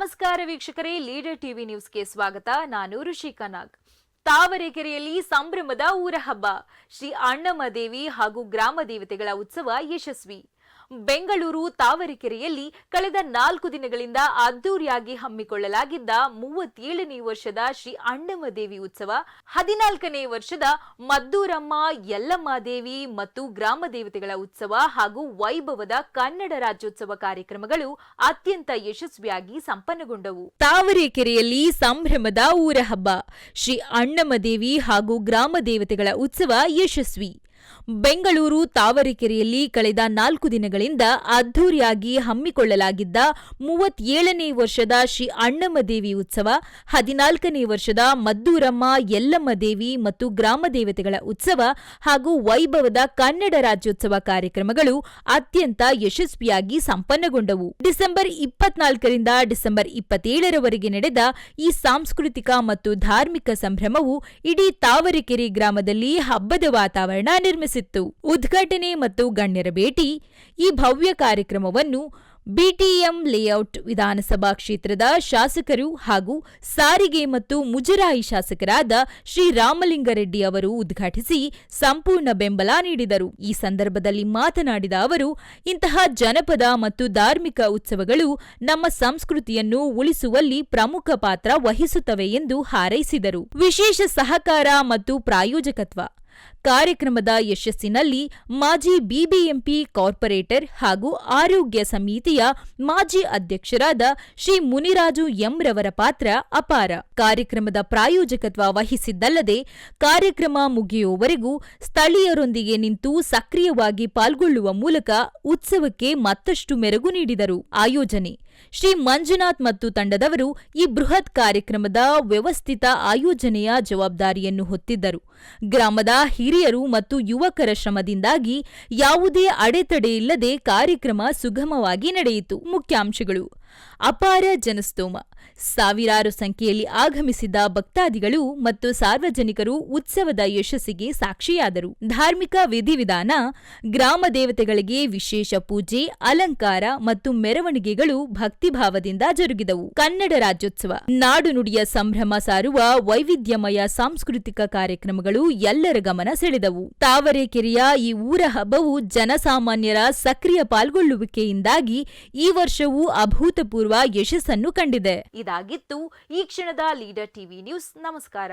ನಮಸ್ಕಾರ ವೀಕ್ಷಕರೇ, leader TV ನ್ಯೂಸ್ಗೆ ಸ್ವಾಗತ. ನಾನು ಋಷಿಕಾ ನಾಗ್. ತಾವರೆಕೆರೆಯಲ್ಲಿ ಸಂಭ್ರಮದ ಊರ ಹಬ್ಬ. ಶ್ರೀ ಅಣ್ಣಮದೇವಿ ಹಾಗೂ ಗ್ರಾಮ ದೇವತೆಗಳ ಉತ್ಸವ ಯಶಸ್ವಿ. ಬೆಂಗಳೂರು ತಾವರೆಕೆರೆಯಲ್ಲಿ ಕಳೆದ 4 ದಿನಗಳಿಂದ ಅದ್ದೂರಿಯಾಗಿ ಹಮ್ಮಿಕೊಳ್ಳಲಾಗಿದ್ದ 37ನೇ ವರ್ಷದ ಶ್ರೀ ಅಣ್ಣಮದೇವಿ ಉತ್ಸವ, 14ನೇ ವರ್ಷದ ಮದ್ದೂರಮ್ಮ ಯಲ್ಲಮ್ಮದೇವಿ ಮತ್ತು ಗ್ರಾಮ ದೇವತೆಗಳ ಉತ್ಸವ ಹಾಗೂ ವೈಭವದ ಕನ್ನಡ ರಾಜ್ಯೋತ್ಸವ ಕಾರ್ಯಕ್ರಮಗಳು ಅತ್ಯಂತ ಯಶಸ್ವಿಯಾಗಿ ಸಂಪನ್ನಗೊಂಡವು. ತಾವರೆಕೆರೆಯಲ್ಲಿ ಸಂಭ್ರಮದ ಊರ ಹಬ್ಬ. ಶ್ರೀ ಅಣ್ಣಮದೇವಿ ಹಾಗೂ ಗ್ರಾಮ ದೇವತೆಗಳ ಉತ್ಸವ ಯಶಸ್ವಿ. ಬೆಂಗಳೂರು ತಾವರೆಕೆರೆಯಲ್ಲಿ ಕಳೆದ 4 ದಿನಗಳಿಂದ ಅದ್ದೂರಿಯಾಗಿ ಹಮ್ಮಿಕೊಳ್ಳಲಾಗಿದ್ದ 37ನೇ ವರ್ಷದ ಶ್ರೀ ಅಣ್ಣಮದೇವಿ ಉತ್ಸವ, 14ನೇ ವರ್ಷದ ಮದ್ದೂರಮ್ಮ ಯಲ್ಲಮ್ಮದೇವಿ ಮತ್ತು ಗ್ರಾಮ ದೇವತೆಗಳ ಉತ್ಸವ ಹಾಗೂ ವೈಭವದ ಕನ್ನಡ ರಾಜ್ಯೋತ್ಸವ ಕಾರ್ಯಕ್ರಮಗಳು ಅತ್ಯಂತ ಯಶಸ್ವಿಯಾಗಿ ಸಂಪನ್ನಗೊಂಡವು. ಡಿಸೆಂಬರ್ 24ರಿಂದ ಡಿಸೆಂಬರ್ 27ರವರೆಗೆ ನಡೆದ ಈ ಸಾಂಸ್ಕೃತಿಕ ಮತ್ತು ಧಾರ್ಮಿಕ ಸಂಭ್ರಮವು ಇಡೀ ತಾವರೆಕೆರೆ ಗ್ರಾಮದಲ್ಲಿ ಹಬ್ಬದ ವಾತಾವರಣ ನಿರ್ಮಿಸಿತ್ತು. ಉದ್ಘಾಟನೆ ಮತ್ತು ಗಣ್ಯರ ಭೇಟಿ. ಈ ಭವ್ಯ ಕಾರ್ಯಕ್ರಮವನ್ನು ಬಿಟಿಎಂ ಲೇಔಟ್ ವಿಧಾನಸಭಾ ಕ್ಷೇತ್ರದ ಶಾಸಕರು ಹಾಗೂ ಸಾರಿಗೆ ಮತ್ತು ಮುಜರಾಯಿ ಶಾಸಕರಾದ ಶ್ರೀ ರಾಮಲಿಂಗಾರೆಡ್ಡಿ ಅವರು ಉದ್ಘಾಟಿಸಿ ಸಂಪೂರ್ಣ ಬೆಂಬಲ ನೀಡಿದರು. ಈ ಸಂದರ್ಭದಲ್ಲಿ ಮಾತನಾಡಿದ ಅವರು, ಇಂತಹ ಜನಪದ ಮತ್ತು ಧಾರ್ಮಿಕ ಉತ್ಸವಗಳು ನಮ್ಮ ಸಂಸ್ಕೃತಿಯನ್ನು ಉಳಿಸುವಲ್ಲಿ ಪ್ರಮುಖ ಪಾತ್ರ ವಹಿಸುತ್ತವೆ ಎಂದು ಹಾರೈಸಿದರು. ವಿಶೇಷ ಸಹಕಾರ ಮತ್ತು ಪ್ರಾಯೋಜಕತ್ವ. ಕಾರ್ಯಕ್ರಮದ ಯಶಸ್ಸಿನಲ್ಲಿ ಮಾಜಿ ಬಿಬಿಎಂಪಿ ಕಾರ್ಪೊರೇಟರ್ ಹಾಗೂ ಆರೋಗ್ಯ ಸಮಿತಿಯ ಮಾಜಿ ಅಧ್ಯಕ್ಷರಾದ ಶ್ರೀ ಮುನಿರಾಜು ಎಂರವರ ಪಾತ್ರ ಅಪಾರ. ಕಾರ್ಯಕ್ರಮದ ಪ್ರಾಯೋಜಕತ್ವ ವಹಿಸಿದ್ದಲ್ಲದೆ ಕಾರ್ಯಕ್ರಮ ಮುಗಿಯುವವರೆಗೂ ಸ್ಥಳೀಯರೊಂದಿಗೆ ನಿಂತು ಸಕ್ರಿಯವಾಗಿ ಪಾಲ್ಗೊಳ್ಳುವ ಮೂಲಕ ಉತ್ಸವಕ್ಕೆ ಮತ್ತಷ್ಟು ಮೆರುಗು ನೀಡಿದರು. ಆಯೋಜನೆ. ಶ್ರೀ ಮಂಜುನಾಥ್ ಮತ್ತು ತಂಡದವರು ಈ ಬೃಹತ್ ಕಾರ್ಯಕ್ರಮದ ವ್ಯವಸ್ಥಿತ ಆಯೋಜನೆಯ ಜವಾಬ್ದಾರಿಯನ್ನು ಹೊತ್ತಿದ್ದರು. ಗ್ರಾಮದ ಹಿರಿಯರು ಮತ್ತು ಯುವಕರ ಶ್ರಮದಿಂದಾಗಿ ಯಾವುದೇ ಅಡೆತಡೆಯಿಲ್ಲದೆ ಕಾರ್ಯಕ್ರಮ ಸುಗಮವಾಗಿ ನಡೆಯಿತು. ಮುಖ್ಯಾಂಶಗಳು: ಅಪಾರ ಜನಸ್ತೋಮ. ಸಾವಿರಾರು ಸಂಖ್ಯೆಯಲ್ಲಿ ಆಗಮಿಸಿದ್ದ ಭಕ್ತಾದಿಗಳು ಮತ್ತು ಸಾರ್ವಜನಿಕರು ಉತ್ಸವದ ಯಶಸ್ಸಿಗೆ ಸಾಕ್ಷಿಯಾದರು. ಧಾರ್ಮಿಕ ವಿಧಿವಿಧಾನ. ಗ್ರಾಮ ದೇವತೆಗಳಿಗೆ ವಿಶೇಷ ಪೂಜೆ, ಅಲಂಕಾರ ಮತ್ತು ಮೆರವಣಿಗೆಗಳು ಭಕ್ತಿಭಾವದಿಂದ ಜರುಗಿದವು. ಕನ್ನಡ ರಾಜ್ಯೋತ್ಸವ. ನಾಡು ನುಡಿಯ ಸಂಭ್ರಮ ಸಾರುವ ವೈವಿಧ್ಯಮಯ ಸಾಂಸ್ಕೃತಿಕ ಕಾರ್ಯಕ್ರಮಗಳು ಎಲ್ಲರ ಗಮನ ಸೆಳೆದವು. ತಾವರೆಕೆರೆಯ ಈ ಊರ ಹಬ್ಬವು ಜನಸಾಮಾನ್ಯರ ಸಕ್ರಿಯ ಪಾಲ್ಗೊಳ್ಳುವಿಕೆಯಿಂದಾಗಿ ಈ ವರ್ಷವೂ ಅಭೂತಪೂರ್ವ ಯಶಸ್ಸನ್ನು ಕಂಡಿದೆ. ಇದಾಗಿತ್ತು ಈ ಕ್ಷಣದ ಲೀಡರ್ ಟಿವಿ ನ್ಯೂಸ್. ನಮಸ್ಕಾರ.